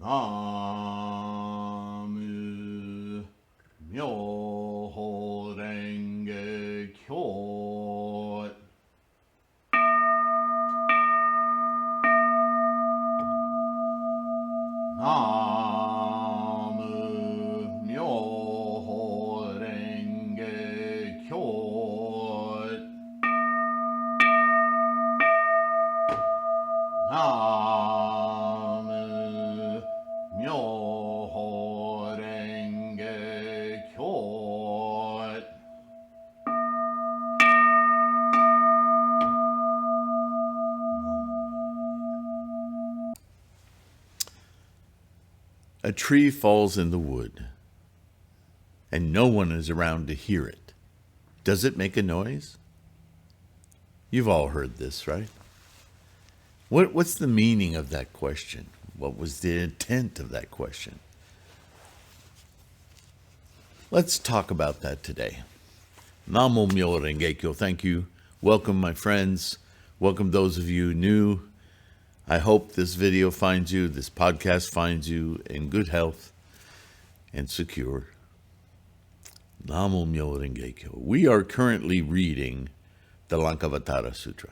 nam-myoho-renge-kyo. Nam-myoho-renge-kyo. Nam-myoho-renge-kyo. A tree falls in the wood, and no one is around to hear it. Does it make a noise? You've all heard this, right? What's the meaning of that question? What was the intent of that question? Let's talk about that today. Nam-myoho-renge-kyo. Thank you. Welcome, my friends. Welcome those of you new. I hope this video finds you, this podcast finds you in good health and secure. Nam-myoho-renge-kyo. We are currently reading the Lankavatara Sutra.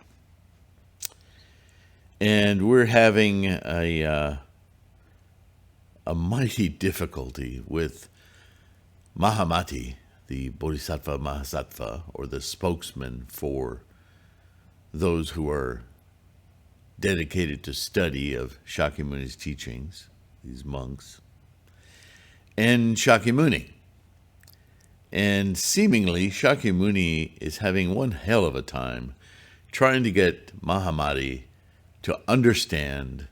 And we're having a mighty difficulty with Mahamati, the Bodhisattva Mahasattva, or the spokesman for those who are dedicated to study of Shakyamuni's teachings, these monks, and Shakyamuni. And seemingly, Shakyamuni is having one hell of a time trying to get Mahamati to understand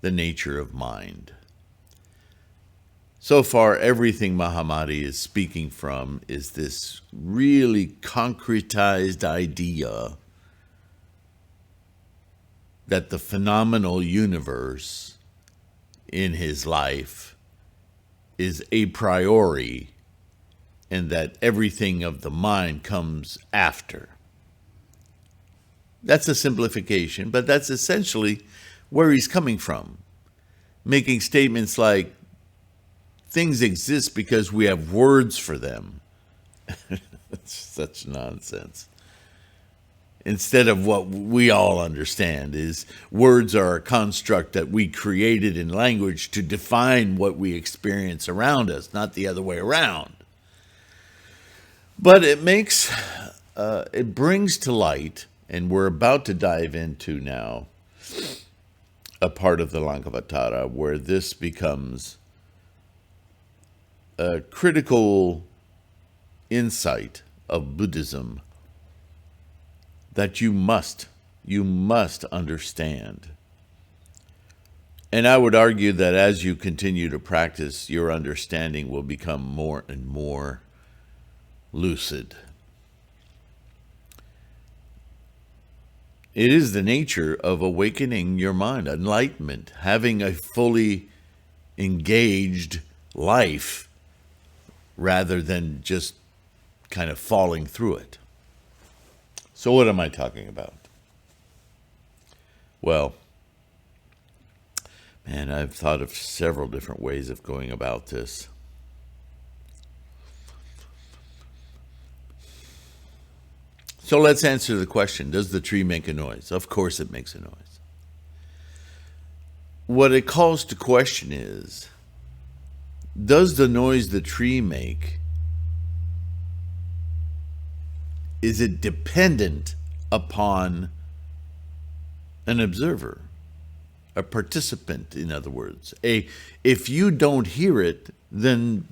the nature of mind. So far, everything Mahamati is speaking from is this really concretized idea that the phenomenal universe in his life is a priori and that everything of the mind comes after. That's a simplification, but that's essentially where he's coming from. Making statements like, things exist because we have words for them. That's such nonsense. Instead of what we all understand is words are a construct that we created in language to define what we experience around us, not the other way around. But it brings to light, and we're about to dive into now a part of the Lankavatara where this becomes a critical insight of Buddhism that you must understand. And I would argue that as you continue to practice, your understanding will become more and more lucid. It is the nature of awakening your mind, enlightenment, having a fully engaged life rather than just kind of falling through it. So what am I talking about? Well, man, I've thought of several different ways of going about this. So let's answer the question, does the tree make a noise? Of course it makes a noise. What it calls to question is, does the noise the tree make, is it dependent upon an observer, a participant, in other words? If you don't hear it, then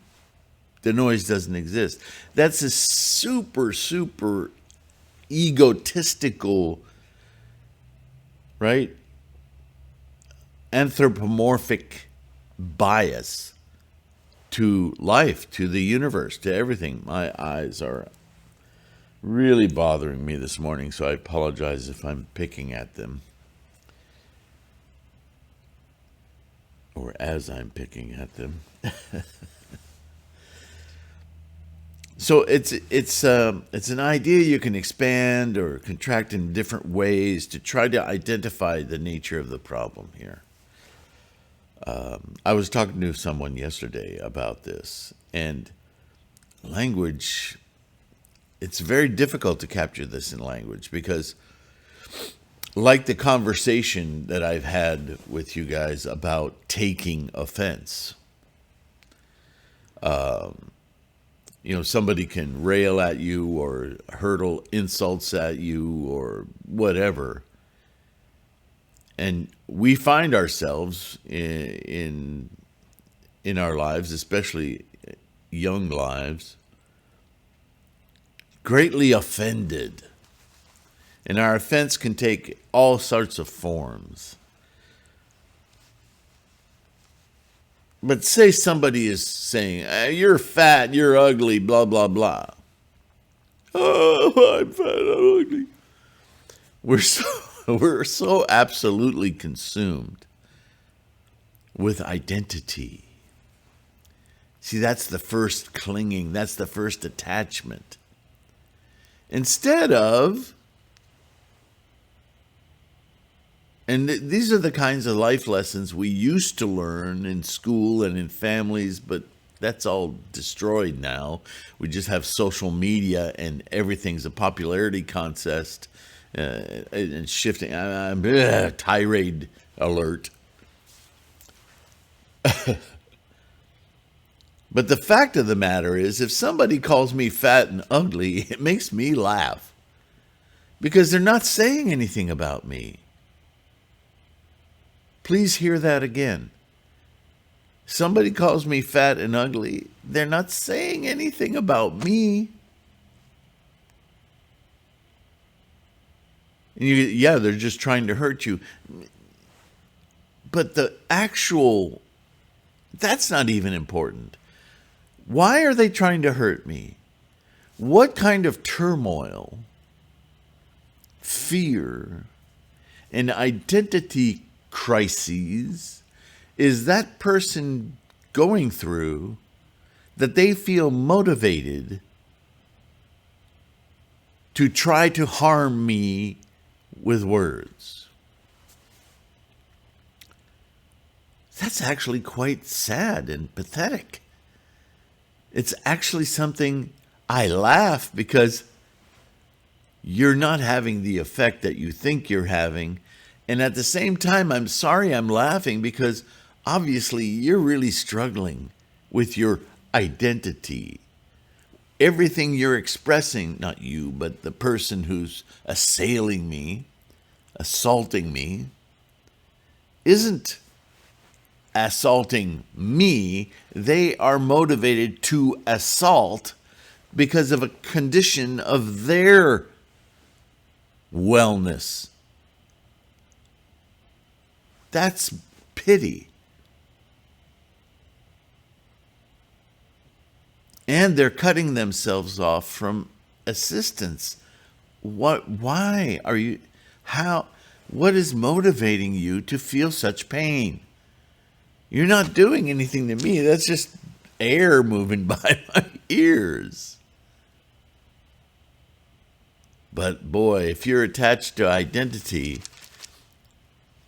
the noise doesn't exist. That's a super egotistical, right? Anthropomorphic bias to life, to the universe, to everything. My eyes are really bothering me this morning, so I apologize if I'm picking at them. Or as I'm picking at them. So it's an idea you can expand or contract in different ways to try to identify the nature of the problem here. I was talking to someone yesterday about this, and language, it's very difficult to capture this in language because, like the conversation that I've had with you guys about taking offense, somebody can rail at you or hurtle insults at you or whatever. And we find ourselves in our lives, especially young lives, greatly offended. And our offense can take all sorts of forms. But say somebody is saying, you're fat, you're ugly, blah, blah, blah. Oh, I'm fat, I'm ugly. We're so absolutely consumed with identity. See, that's the first clinging, that's the first attachment. Instead of, and these are the kinds of life lessons we used to learn in school and in families, but that's all destroyed now. We just have social media and everything's a popularity contest and shifting. I'm tirade alert. But the fact of the matter is, if somebody calls me fat and ugly, it makes me laugh because they're not saying anything about me. Please hear that again. Somebody calls me fat and ugly, they're not saying anything about me. And they're just trying to hurt you. But that's not even important. Why are they trying to hurt me? What kind of turmoil, fear, and identity crises is that person going through that they feel motivated to try to harm me with words? That's actually quite sad and pathetic. It's actually something I laugh because you're not having the effect that you think you're having. And at the same time, I'm sorry I'm laughing because obviously you're really struggling with your identity. Everything you're expressing, not you, but the person who's assailing me, assaulting me, isn't assaulting me. They are motivated to assault because of a condition of their wellness. That's pity. And they're cutting themselves off from assistance. What is motivating you to feel such pain? You're not doing anything to me. That's just air moving by my ears. But boy, if you're attached to identity,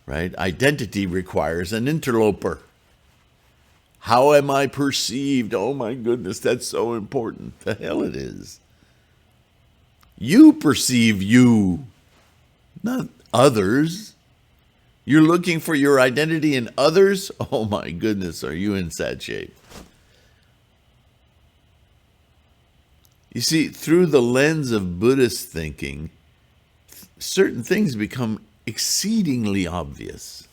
right? Identity requires an interloper. How am I perceived? Oh my goodness, that's so important. The hell it is. You perceive you, not others. You're looking for your identity in others? Oh my goodness, are you in sad shape? You see, through the lens of Buddhist thinking, certain things become exceedingly obvious.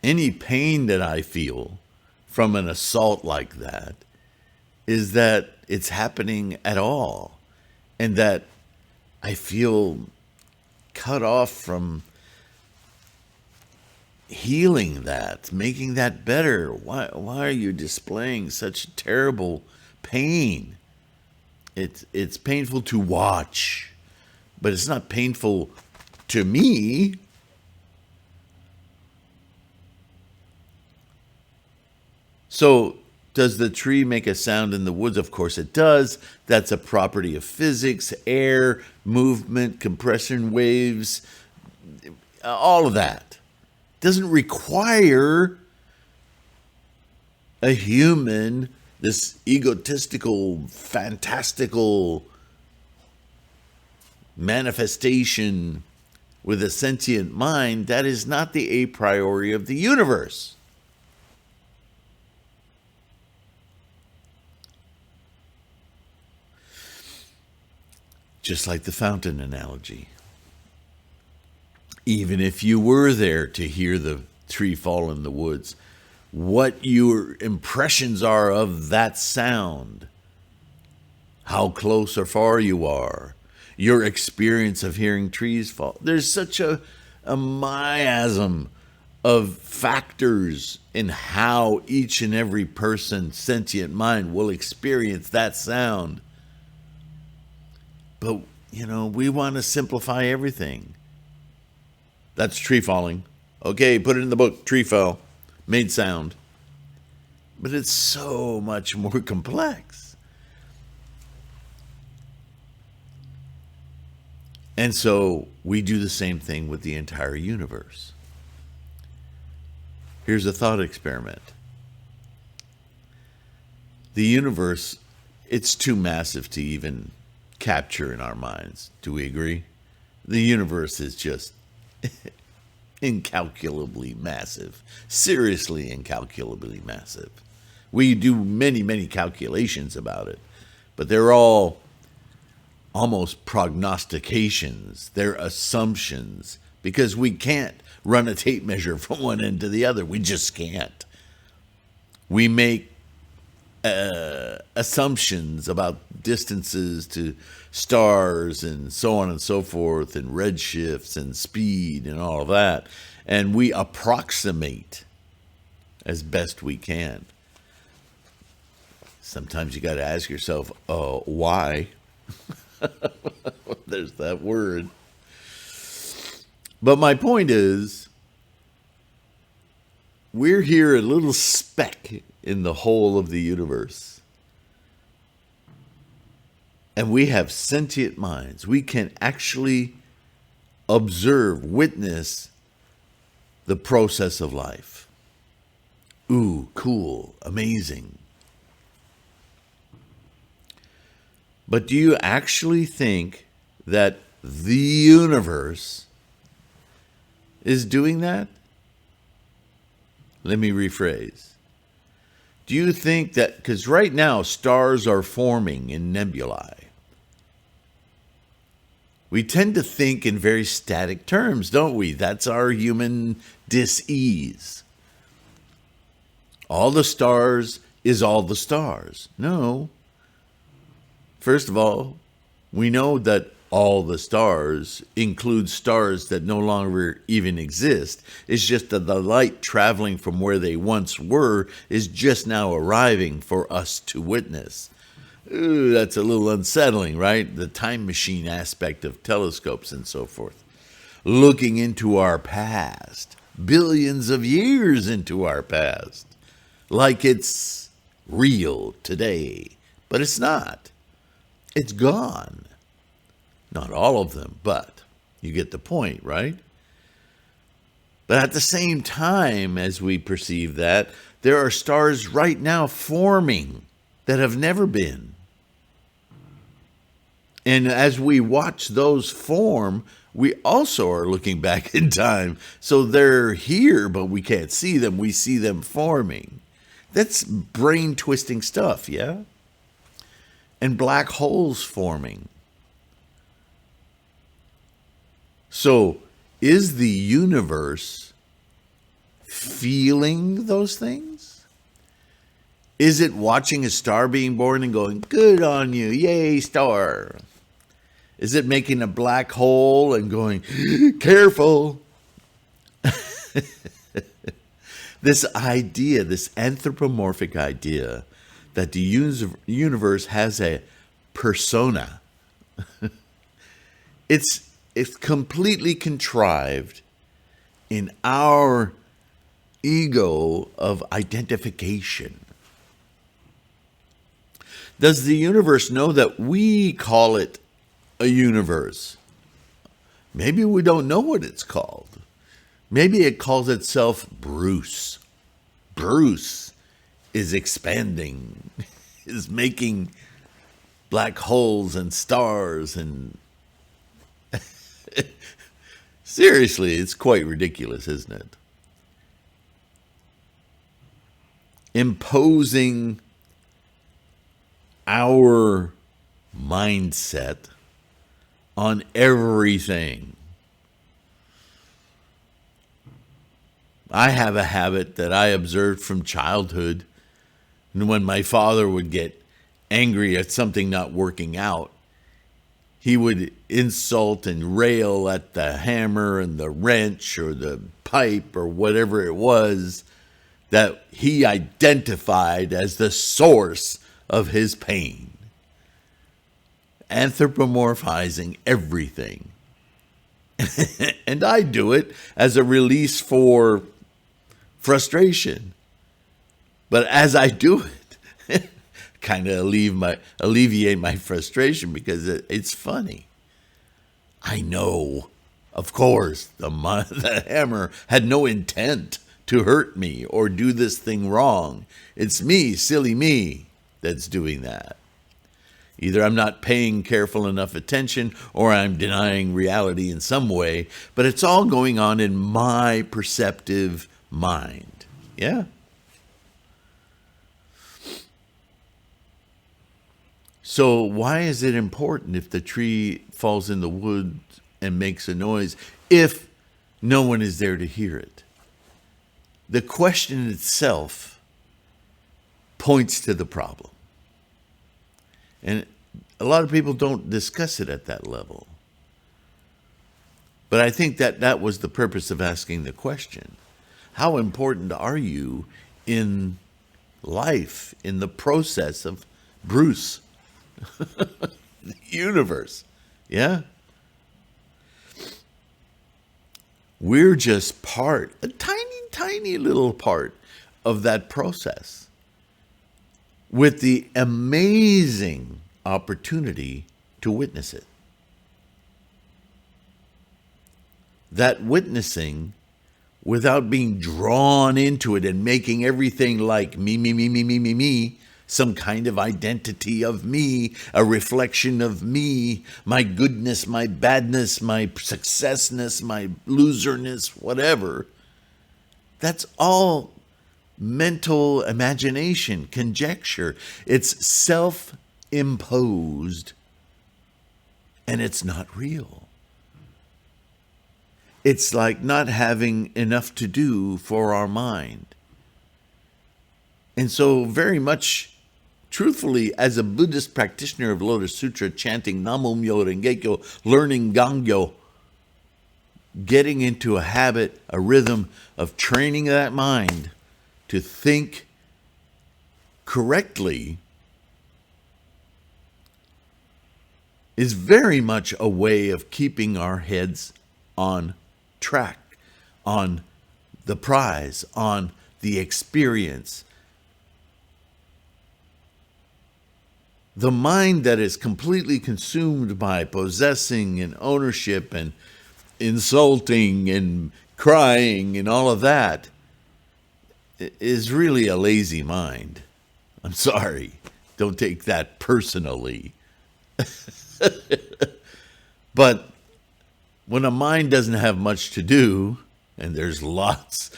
Any pain that I feel from an assault like that is that it's happening at all, and that I feel cut off from healing that, making that better. Why are you displaying such terrible pain? It's painful to watch, but it's not painful to me. So Does the tree make a sound in the woods? Of course it does. That's a property of physics, air, movement, compression waves, all of that. Doesn't require a human, this egotistical, fantastical manifestation with a sentient mind. That is not the a priori of the universe. Just like the fountain analogy. Even if you were there to hear the tree fall in the woods, what your impressions are of that sound, how close or far you are, your experience of hearing trees fall. There's such a miasm of factors in how each and every person's sentient mind will experience that sound. But, we want to simplify everything. That's tree falling. Okay, put it in the book. Tree fell. Made sound. But it's so much more complex. And so we do the same thing with the entire universe. Here's a thought experiment. The universe, it's too massive to even capture in our minds. Do we agree? The universe is just incalculably massive. Seriously incalculably massive. We do many, many calculations about it, but they're all almost prognostications. They're assumptions, because we can't run a tape measure from one end to the other. We just can't. We make assumptions about distances to stars and so on and so forth, and redshifts and speed and all of that. And we approximate as best we can. Sometimes you got to ask yourself, why? There's that word. But my point is, we're here a little speck in the whole of the universe. And we have sentient minds. We can actually observe, witness the process of life. Ooh, cool, amazing. But do you actually think that the universe is doing that? Let me rephrase. Do you think that, because right now stars are forming in nebulae, we tend to think in very static terms, don't we? That's our human dis-ease. All the stars is all the stars. No. First of all, we know that all the stars include stars that no longer even exist. It's just that the light traveling from where they once were is just now arriving for us to witness. Ooh, that's a little unsettling, right? The time machine aspect of telescopes and so forth. Looking into our past, billions of years into our past, like it's real today. But it's not. It's gone. Not all of them, but you get the point, right? But at the same time as we perceive that, there are stars right now forming that have never been. And as we watch those form, we also are looking back in time. So they're here, but we can't see them. We see them forming. That's brain-twisting stuff, yeah? And black holes forming. So, is the universe feeling those things? Is it watching a star being born and going, good on you, yay, star? Is it making a black hole and going, careful? This idea, this anthropomorphic idea that the universe has a persona, it's completely contrived in our ego of identification. Does the universe know that we call it a universe? Maybe we don't know what it's called. Maybe it calls itself Bruce. Bruce is expanding, is making black holes and stars and seriously, it's quite ridiculous, isn't it? Imposing our mindset on everything. I have a habit that I observed from childhood, and when my father would get angry at something not working out, he would insult and rail at the hammer and the wrench or the pipe or whatever it was that he identified as the source of his pain. Anthropomorphizing everything. And I do it as a release for frustration. But as I do it, kind of alleviate my frustration because it's funny. I know, of course, the hammer had no intent to hurt me or do this thing wrong. It's me, silly me, that's doing that. Either I'm not paying careful enough attention or I'm denying reality in some way, but it's all going on in my perceptive mind. Yeah? So why is it important if the tree falls in the woods and makes a noise if no one is there to hear it? The question itself points to the problem. And a lot of people don't discuss it at that level. But I think that was the purpose of asking the question. How important are you in life, in the process of Bruce? The universe. Yeah? We're just part, a tiny, tiny little part of that process, with the amazing opportunity to witness it. That witnessing, without being drawn into it and making everything like me, some kind of identity of me, a reflection of me, my goodness, my badness, my successness, my loserness, whatever. That's all mental imagination, conjecture. It's self-imposed, and it's not real. It's like not having enough to do for our mind. And so very much, truthfully, as a Buddhist practitioner of Lotus Sutra, chanting Nam-myoho Renge-kyo, learning Gangyo, getting into a habit, a rhythm of training that mind to think correctly is very much a way of keeping our heads on track, on the prize, on the experience. The mind that is completely consumed by possessing and ownership and insulting and crying and all of that is really a lazy mind. I'm sorry. Don't take that personally. But when a mind doesn't have much to do, and there's lots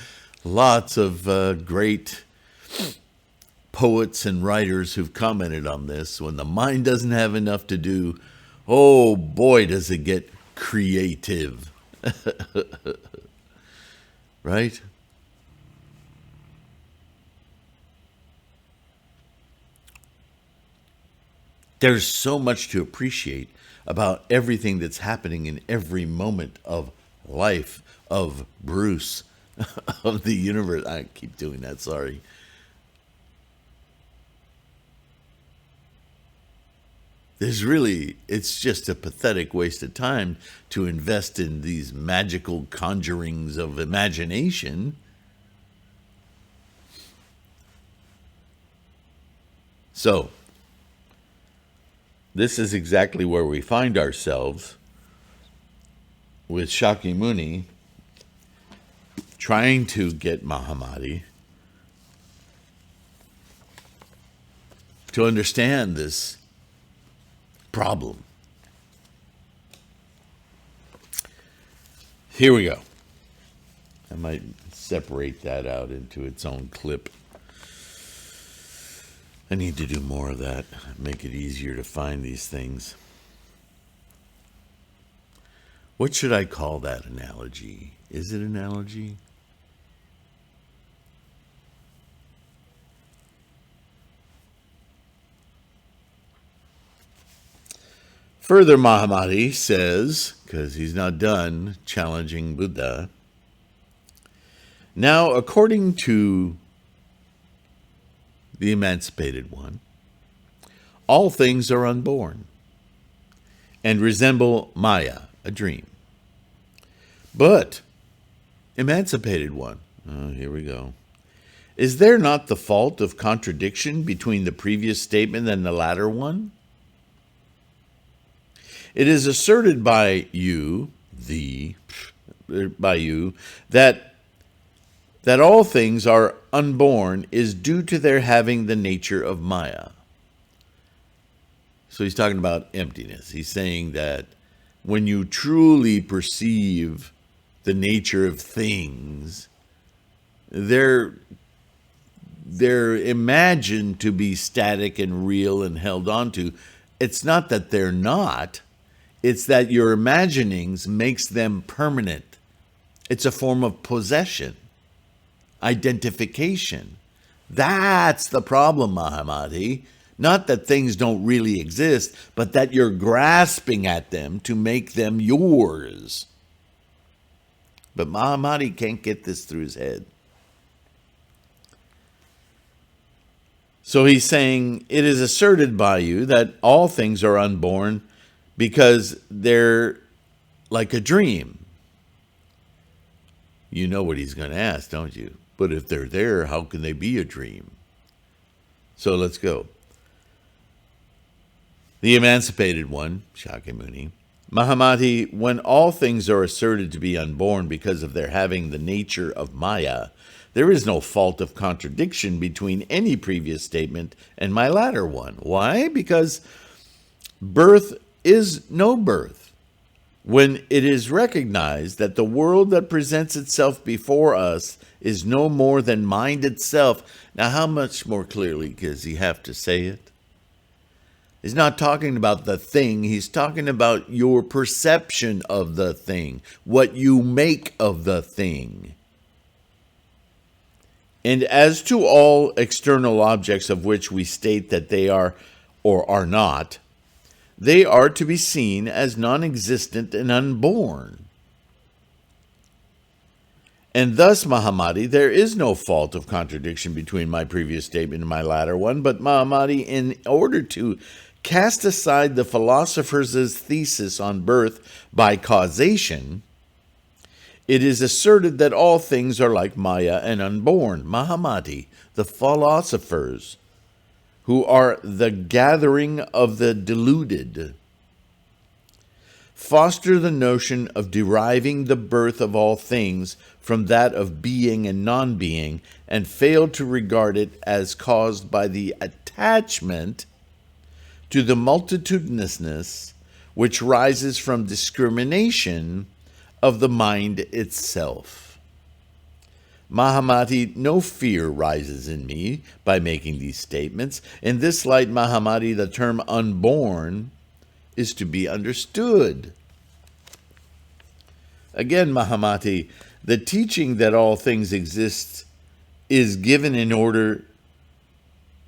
of great poets and writers who've commented on this, when the mind doesn't have enough to do, oh boy, does it get creative. Right? There's so much to appreciate about everything that's happening in every moment of life, of Bruce, of the universe. I keep doing that, sorry. It's just a pathetic waste of time to invest in these magical conjurings of imagination. So, this is exactly where we find ourselves with Shakyamuni trying to get Mahamati to understand this problem. Here we go. I might separate that out into its own clip. I need to do more of that, make it easier to find these things. What should I call that analogy? Is it an analogy? Further, Mahamati says, because he's not done challenging Buddha, now, according to the emancipated one, all things are unborn and resemble Maya, a dream. But, emancipated one, here we go. Is there not the fault of contradiction between the previous statement and the latter one? It is asserted by you, that all things are unborn is due to their having the nature of Maya. So he's talking about emptiness. He's saying that when you truly perceive the nature of things, they're imagined to be static and real and held onto. It's not that they're not. It's that your imaginings makes them permanent. It's a form of possession, identification. That's the problem, Mahamati. Not that things don't really exist, but that you're grasping at them to make them yours. But Mahamati can't get this through his head. So he's saying, it is asserted by you that all things are unborn because they're like a dream. You know what he's going to ask, don't you? But if they're there, how can they be a dream? So let's go. The emancipated one, Shakyamuni, Mahamati, when all things are asserted to be unborn because of their having the nature of Maya, there is no fault of contradiction between any previous statement and my latter one. Why? Because birth is no birth. When it is recognized that the world that presents itself before us is no more than mind itself. Now, how much more clearly does he have to say it? He's not talking about the thing. He's talking about your perception of the thing, what you make of the thing. And as to all external objects of which we state that they are or are not, they are to be seen as non-existent and unborn. And thus, Mahamati, there is no fault of contradiction between my previous statement and my latter one, but Mahamati, in order to cast aside the philosopher's thesis on birth by causation, it is asserted that all things are like Maya and unborn. Mahamati, the philosophers, who are the gathering of the deluded, foster the notion of deriving the birth of all things from that of being and non-being, and fail to regard it as caused by the attachment to the multitudinousness which rises from discrimination of the mind itself. Mahamati, no fear rises in me by making these statements. In this light, Mahamati, the term unborn is to be understood. Again, Mahamati, the teaching that all things exist is given in order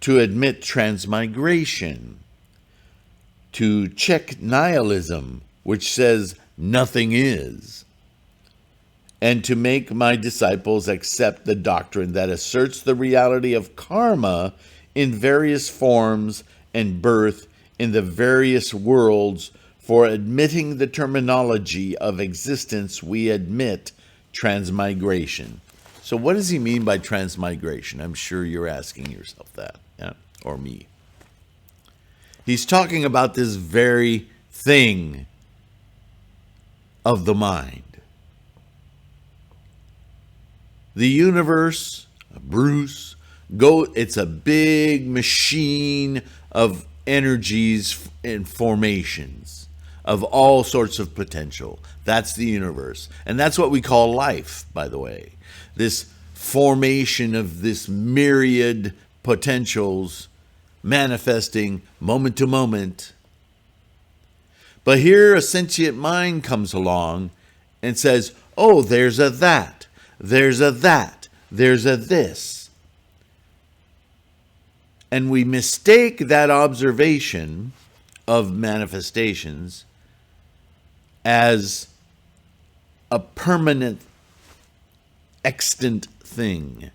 to admit transmigration, to check nihilism, which says nothing is, and to make my disciples accept the doctrine that asserts the reality of karma in various forms and birth in the various worlds. For admitting the terminology of existence, we admit transmigration. So what does he mean by transmigration? I'm sure you're asking yourself that, yeah? Or me. He's talking about this very thing of the mind. The universe, Bruce, it's a big machine of energies and formations of all sorts of potential. That's the universe. And that's what we call life, by the way. This formation of this myriad potentials manifesting moment to moment. But here a sentient mind comes along and says, oh, there's a that, there's a that, there's a this. And we mistake that observation of manifestations as a permanent, extant thing.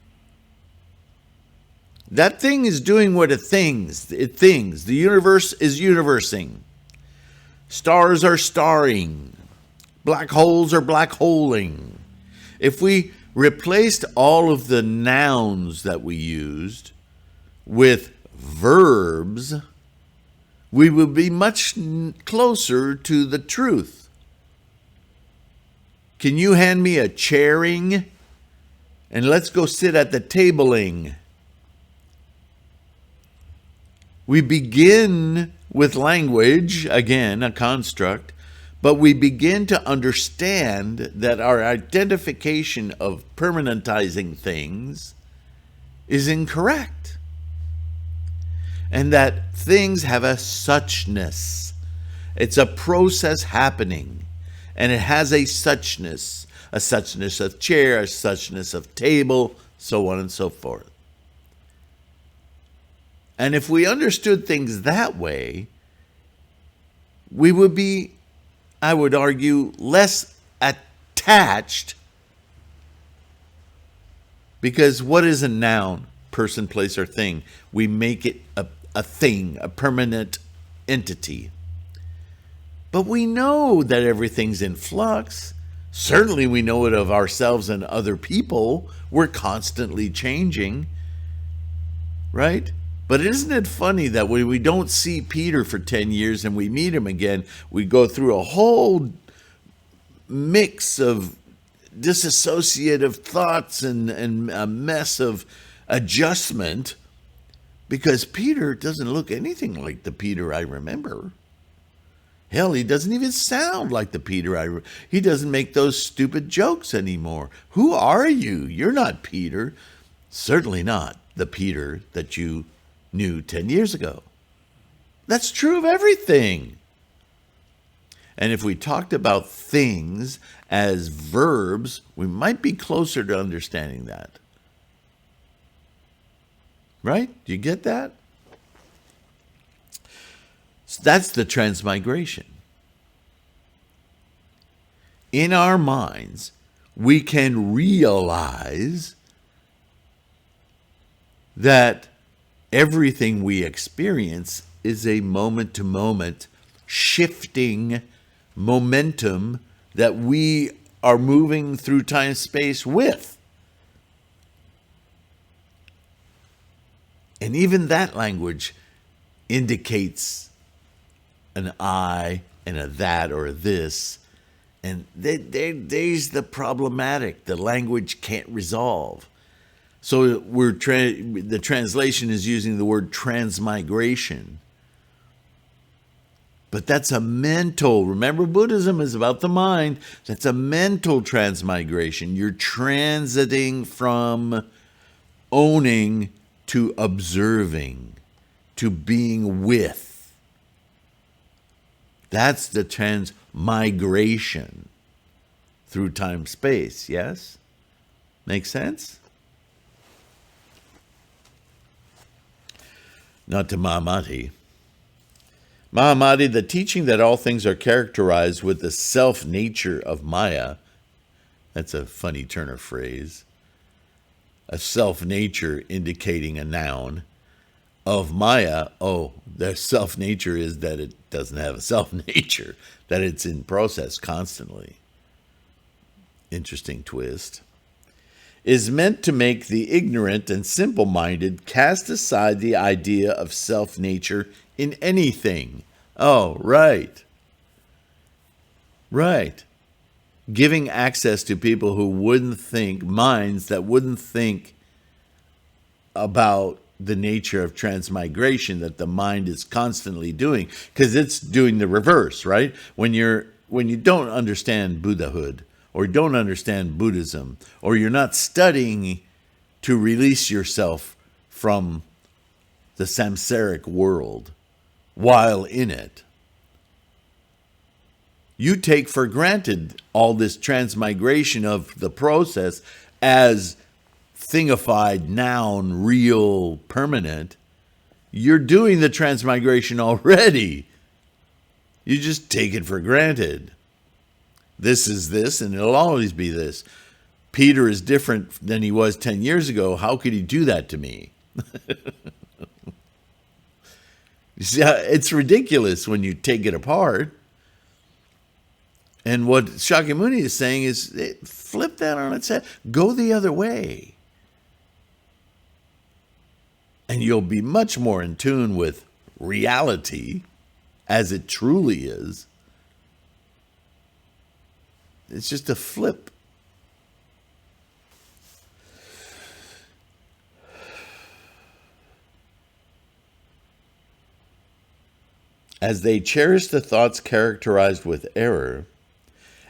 That thing is doing what it thinks. The universe is universing. Stars are starring. Black holes are black holing. If we replaced all of the nouns that we used with verbs, we would be much closer to the truth. Can you hand me a chairing? And let's go sit at the tabling. We begin with language, again, a construct, but we begin to understand that our identification of permanentizing things is incorrect. And that things have a suchness. It's a process happening, and it has a suchness of chair, a suchness of table, so on and so forth. And if we understood things that way, we would be, I would argue, less attached. Because what is a noun? Person, place, or thing. We make it a thing, a permanent entity. But we know that everything's in flux. Certainly we know it of ourselves and other people. We're constantly changing, right? But isn't it funny that when we don't see Peter for 10 years and we meet him again, we go through a whole mix of disassociative thoughts and a mess of adjustment, because Peter doesn't look anything like the Peter I remember. Hell, he doesn't even sound like the Peter he doesn't make those stupid jokes anymore. Who are you? You're not Peter. Certainly not the Peter that you knew 10 years ago. That's true of everything. And if we talked about things as verbs, we might be closer to understanding that. Right? Do you get that? So that's the transmigration. In our minds, we can realize that everything we experience is a moment-to-moment shifting momentum that we are moving through time-space with. And even that language indicates an I and a that or a this. And there's the problematic. The language can't resolve. So the translation is using the word transmigration. But that's a mental, remember Buddhism is about the mind. That's a mental transmigration. You're transiting from owning to observing, to being with. That's the transmigration through time-space, yes? Make sense? Not to Mahamati. Mahamati, the teaching that all things are characterized with the self-nature of Maya, that's a funny turn of phrase, a self-nature indicating a noun, of Maya, their self-nature is that it doesn't have a self-nature, that it's in process constantly. Interesting twist. is meant to make the ignorant and simple-minded cast aside the idea of self-nature in anything. Oh, right. Right. Giving access to people who wouldn't think, minds that wouldn't think about the nature of transmigration that the mind is constantly doing, because it's doing the reverse, right? When you don't understand Buddhahood, or don't understand Buddhism, or you're not studying to release yourself from the samsaric world while in it, you take for granted all this transmigration of the process as thingified, noun, real, permanent. You're doing the transmigration already. You just take it for granted. This is this, and it'll always be this. Peter is different than he was 10 years ago. How could he do that to me? You see, it's ridiculous when you take it apart. And what Shakyamuni is saying is, flip that on its head. Go the other way. And you'll be much more in tune with reality as it truly is. It's just a flip. As they cherish the thoughts characterized with error,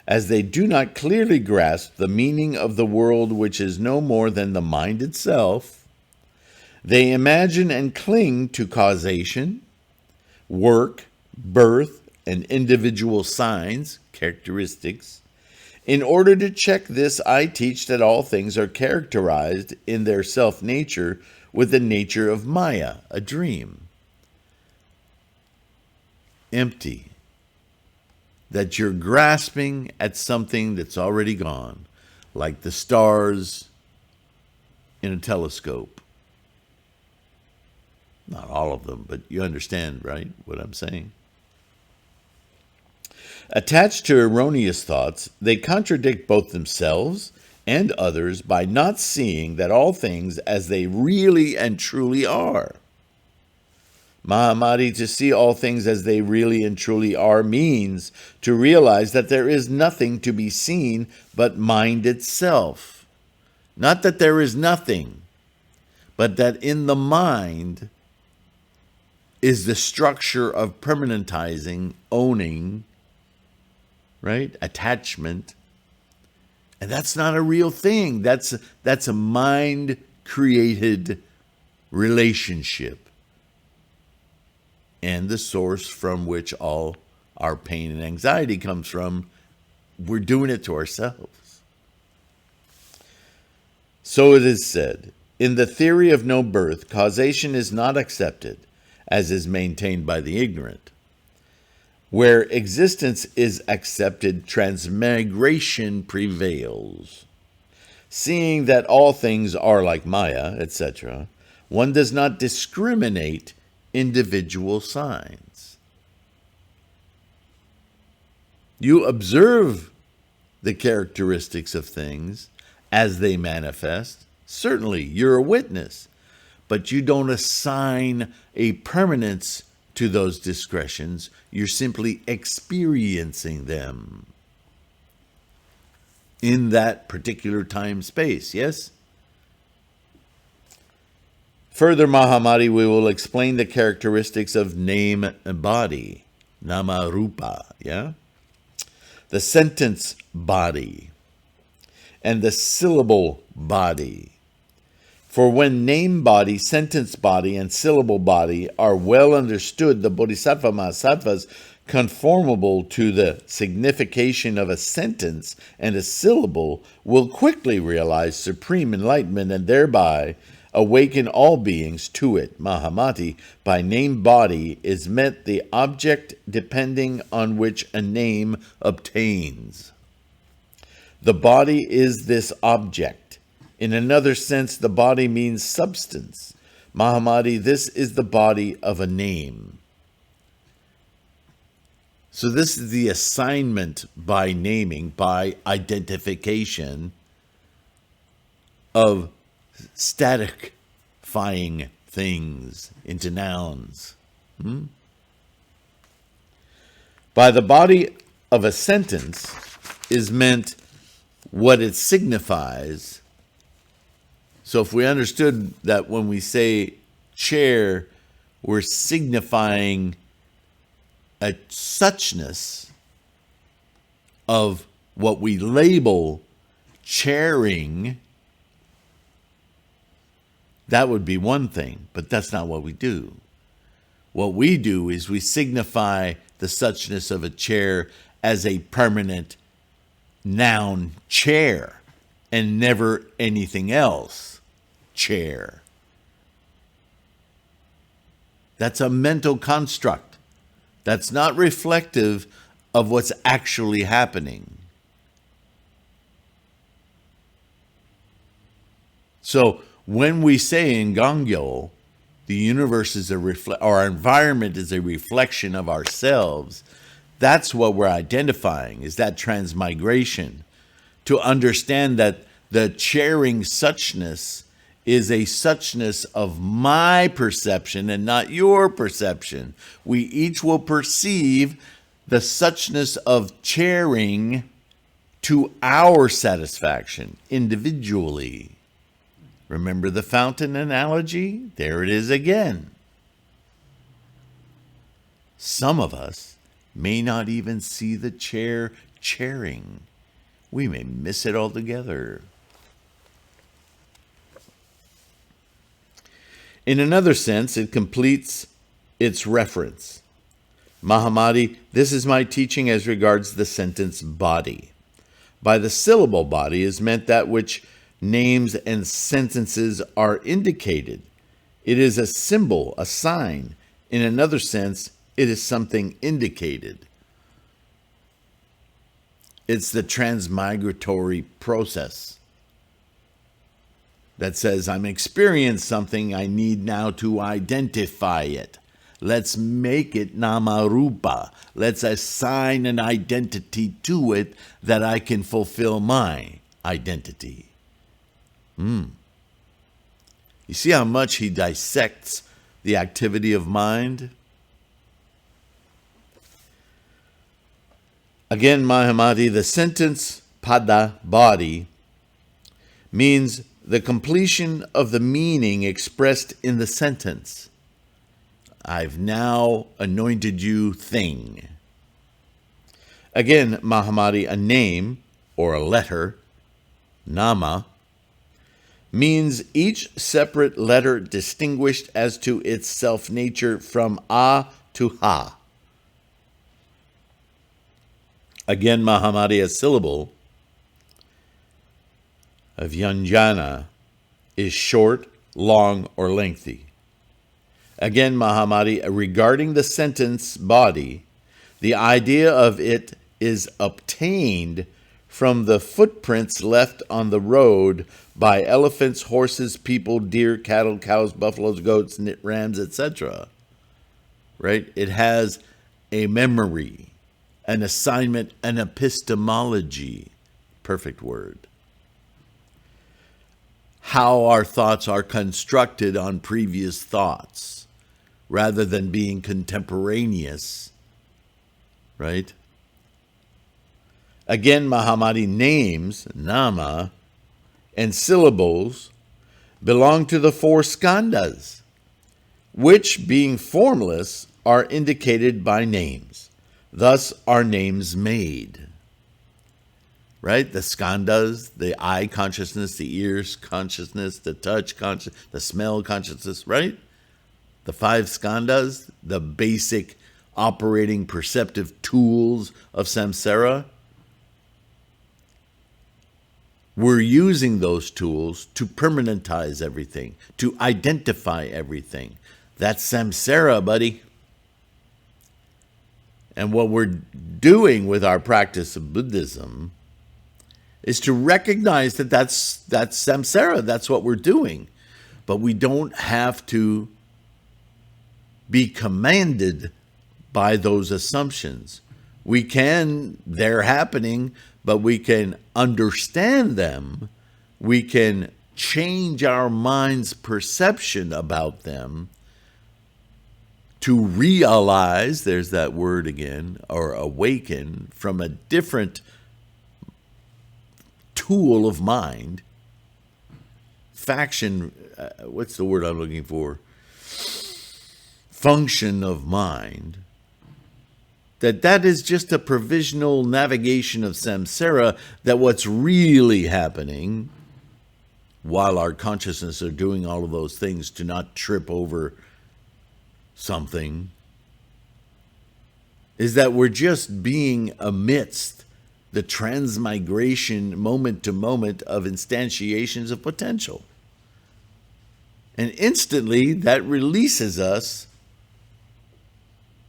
as they do not clearly grasp the meaning of the world which is no more than the mind itself, they imagine and cling to causation, work, birth, and individual signs, characteristics. In order to check this, I teach that all things are characterized in their self-nature with the nature of Maya, a dream. Empty. That you're grasping at something that's already gone, like the stars in a telescope. Not all of them, but you understand, right, what I'm saying? Attached to erroneous thoughts, they contradict both themselves and others by not seeing that all things as they really and truly are. Mahamati, to see all things as they really and truly are means to realize that there is nothing to be seen but mind itself. Not that there is nothing, but that in the mind is the structure of permanentizing, owning, right? Attachment. And that's not a real thing. That's a mind-created relationship. And the source from which all our pain and anxiety comes from, we're doing it to ourselves. So it is said, in the theory of no birth, causation is not accepted, as is maintained by the ignorant. Where existence is accepted, transmigration prevails. Seeing that all things are like Maya, etc., one does not discriminate individual signs. You observe the characteristics of things as they manifest. Certainly, you're a witness, but you don't assign a permanence to those discretions. You're simply experiencing them in that particular time space, yes? Further, Mahamati, we will explain the characteristics of name and body, nama-rupa, yeah? The sentence body and the syllable body. For when name body, sentence body, and syllable body are well understood, the Bodhisattva Mahasattvas, conformable to the signification of a sentence and a syllable, will quickly realize supreme enlightenment and thereby awaken all beings to it. Mahamati, by name body is meant the object depending on which a name obtains. The body is this object. In another sense, the body means substance. Mahamati, this is the body of a name. So this is the assignment by naming, by identification of static-fying things into nouns. By the body of a sentence is meant what it signifies. So if we understood that when we say chair, we're signifying a suchness of what we label chairing, that would be one thing, but that's not what we do. What we do is we signify the suchness of a chair as a permanent noun, chair, and never anything else, chair. That's a mental construct. That's not reflective of what's actually happening. So when we say in Gangyo, the universe is our environment is a reflection of ourselves, that's what we're identifying, is that transmigration. To understand that the chairing suchness is a suchness of my perception and not your perception. We each will perceive the suchness of chairing to our satisfaction individually. Remember the fountain analogy? There it is again. Some of us may not even see the chair chairing. We may miss it altogether. In another sense, it completes its reference. Mahamati, this is my teaching as regards the sentence body. By the syllable body is meant that which names and sentences are indicated. It is a symbol, a sign. In another sense, it is something indicated. It's the transmigratory process that says, I'm experiencing something, I need now to identify it. Let's make it nama-rupa. Let's assign an identity to it that I can fulfill my identity. You see how much he dissects the activity of mind? Again, Mahamati, the sentence pada, body, means the completion of the meaning expressed in the sentence. I've now anointed you thing. Again, Mahamati, a name or a letter, nama, means each separate letter distinguished as to its self-nature from a to ha. Again, Mahamati, a syllable of Vyanjana is short, long, or lengthy. Again, Mahamati, regarding the sentence body, the idea of it is obtained from the footprints left on the road by elephants, horses, people, deer, cattle, cows, buffaloes, goats, rams, etc. Right? It has a memory, an assignment, an epistemology. Perfect word. How our thoughts are constructed on previous thoughts rather than being contemporaneous. Right? Again, Mahamati, names, nama, and syllables belong to the four skandhas, which, being formless, are indicated by names. Thus are names made. Right? The skandhas, the eye consciousness, the ears consciousness, the touch consciousness, the smell consciousness, right? The five skandhas, the basic operating perceptive tools of samsara. We're using those tools to permanentize everything, to identify everything. That's samsara, buddy. And what we're doing with our practice of Buddhism is to recognize that that's samsara, that's what we're doing. But we don't have to be commanded by those assumptions. They're happening, but we can understand them. We can change our mind's perception about them to realize, there's that word again, or awaken from a different tool of mind, what's the word I'm looking for? Function of mind, that is just a provisional navigation of samsara, that what's really happening while our consciousness are doing all of those things to not trip over something is that we're just being amidst the transmigration moment to moment of instantiations of potential. And instantly that releases us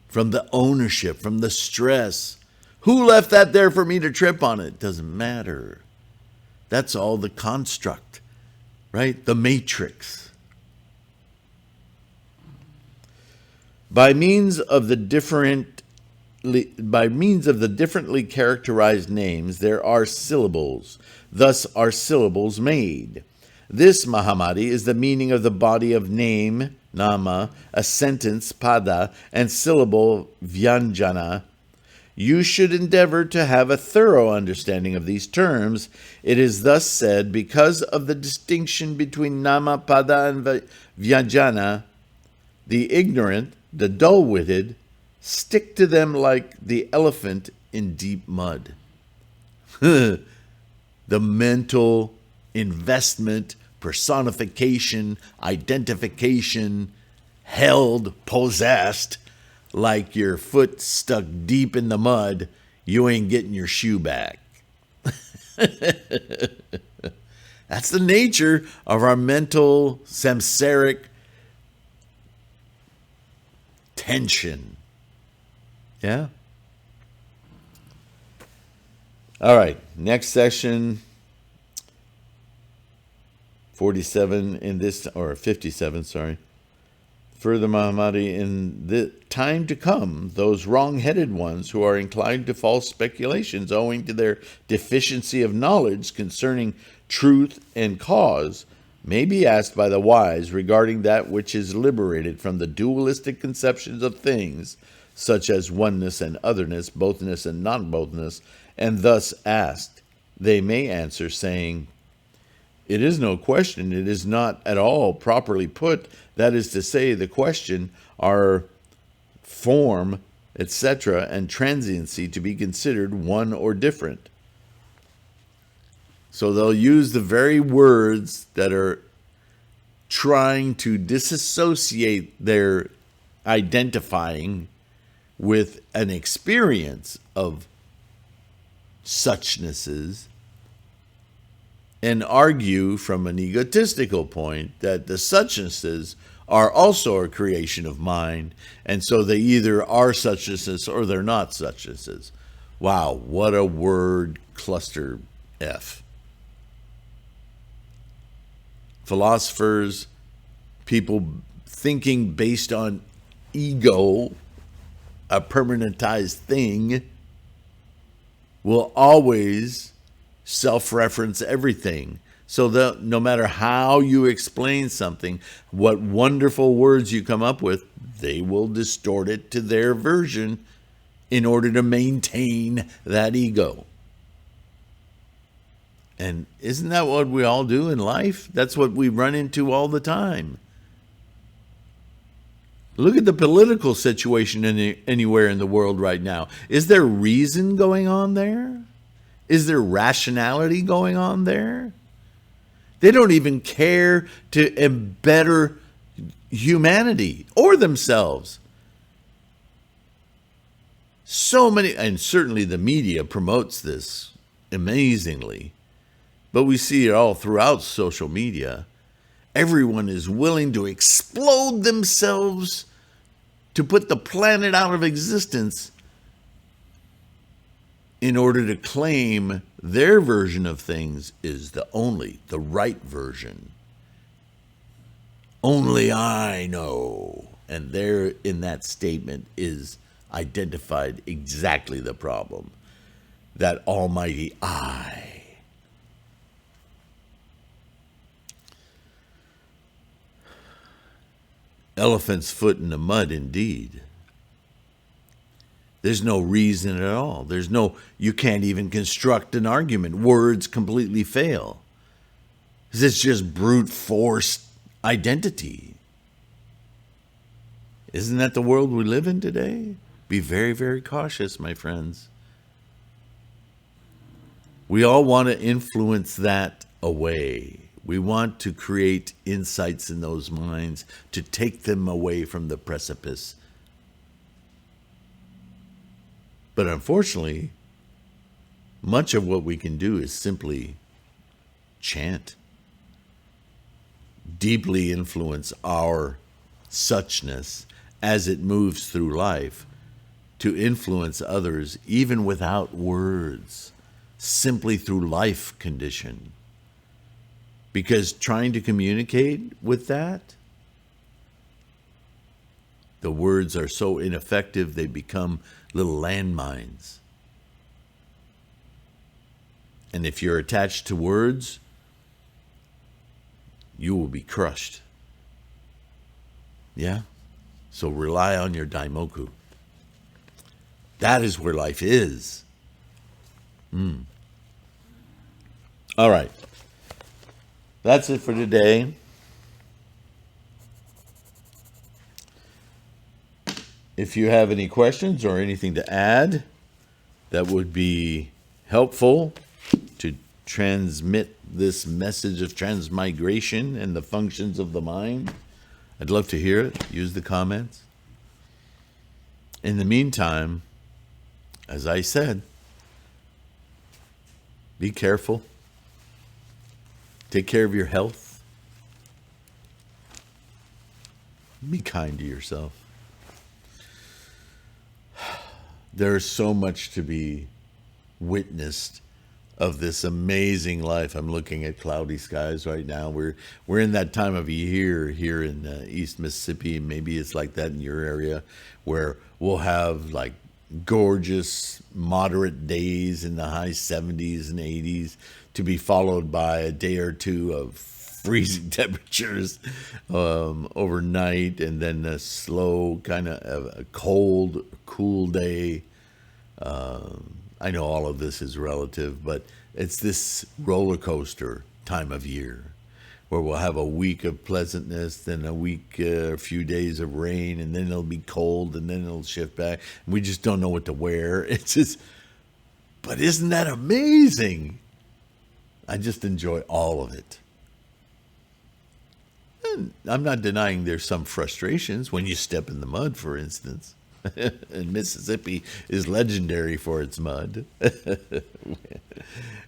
from the ownership, from the stress. Who left that there for me to trip on it? Doesn't matter. That's all the construct, right? The matrix. By means of the differently characterized names, there are syllables. Thus are syllables made. This, Mahamati, is the meaning of the body of name, nama, a sentence, pada, and syllable, vyanjana. You should endeavor to have a thorough understanding of these terms. It is thus said, because of the distinction between nama, pada, and vyanjana, the ignorant, the dull-witted, stick to them like the elephant in deep mud. The mental investment, personification, identification, held, possessed, like your foot stuck deep in the mud, you ain't getting your shoe back. That's the nature of our mental samsaric tension. Yeah? All right, next section, 47 in this, or 57, sorry. Further, Mahamati, in the time to come, those wrong-headed ones who are inclined to false speculations owing to their deficiency of knowledge concerning truth and cause may be asked by the wise regarding that which is liberated from the dualistic conceptions of things, such as oneness and otherness, bothness and non-bothness, and thus asked, they may answer, saying, it is no question, it is not at all properly put. That is to say, the question are form, etc., and transiency to be considered one or different. So they'll use the very words that are trying to disassociate their identifying with an experience of suchnesses and argue from an egotistical point that the suchnesses are also a creation of mind, and so they either are suchnesses or they're not suchnesses. Wow, what a word cluster F. Philosophers, people thinking based on ego, a permanentized thing, will always self-reference everything. So that no matter how you explain something, what wonderful words you come up with, they will distort it to their version in order to maintain that ego. And isn't that what we all do in life? That's what we run into all the time. Look at the political situation anywhere in the world right now. Is there reason going on there? Is there rationality going on there? They don't even care to better humanity or themselves. So many, and certainly the media promotes this amazingly, but we see it all throughout social media. Everyone is willing to explode themselves to put the planet out of existence in order to claim their version of things is the right version. Only I know. And there in that statement is identified exactly the problem. That almighty I. elephant's foot in the mud indeed. There's no reason at all. You can't even construct an argument. Words completely fail. It's just brute force identity. Isn't that the world we live in today? Be very, very cautious, my friends. We all want to influence that away. We want to create insights in those minds to take them away from the precipice. But unfortunately, much of what we can do is simply chant, deeply influence our suchness as it moves through life to influence others even without words, simply through life condition. Because trying to communicate with that, the words are so ineffective, they become little landmines. And if you're attached to words, you will be crushed. Yeah? So rely on your daimoku. That is where life is. All right. That's it for today. If you have any questions or anything to add that would be helpful to transmit this message of transmigration and the functions of the mind, I'd love to hear it. Use the comments. In the meantime, as I said, be careful. Take care of your health. Be kind to yourself. There's so much to be witnessed of this amazing life. I'm looking at cloudy skies right now. We're in that time of year here in East Mississippi. Maybe it's like that in your area, where we'll have like gorgeous, moderate days in the high 70s and 80s to be followed by a day or two of freezing temperatures overnight, and then a slow kind of a cold, cool day. I know all of this is relative, but it's this roller coaster time of year where we'll have a week of pleasantness, then a few days of rain, and then it'll be cold, and then it'll shift back. We just don't know what to wear. It's just, but isn't that amazing? I just enjoy all of it. And I'm not denying there's some frustrations when you step in the mud, for instance. And Mississippi is legendary for its mud.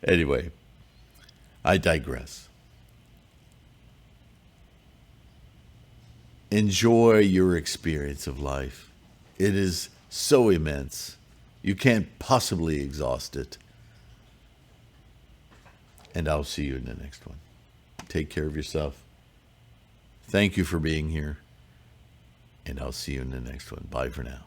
Anyway, I digress. Enjoy your experience of life. It is so immense. You can't possibly exhaust it. And I'll see you in the next one. Take care of yourself. Thank you for being here. And I'll see you in the next one. Bye for now.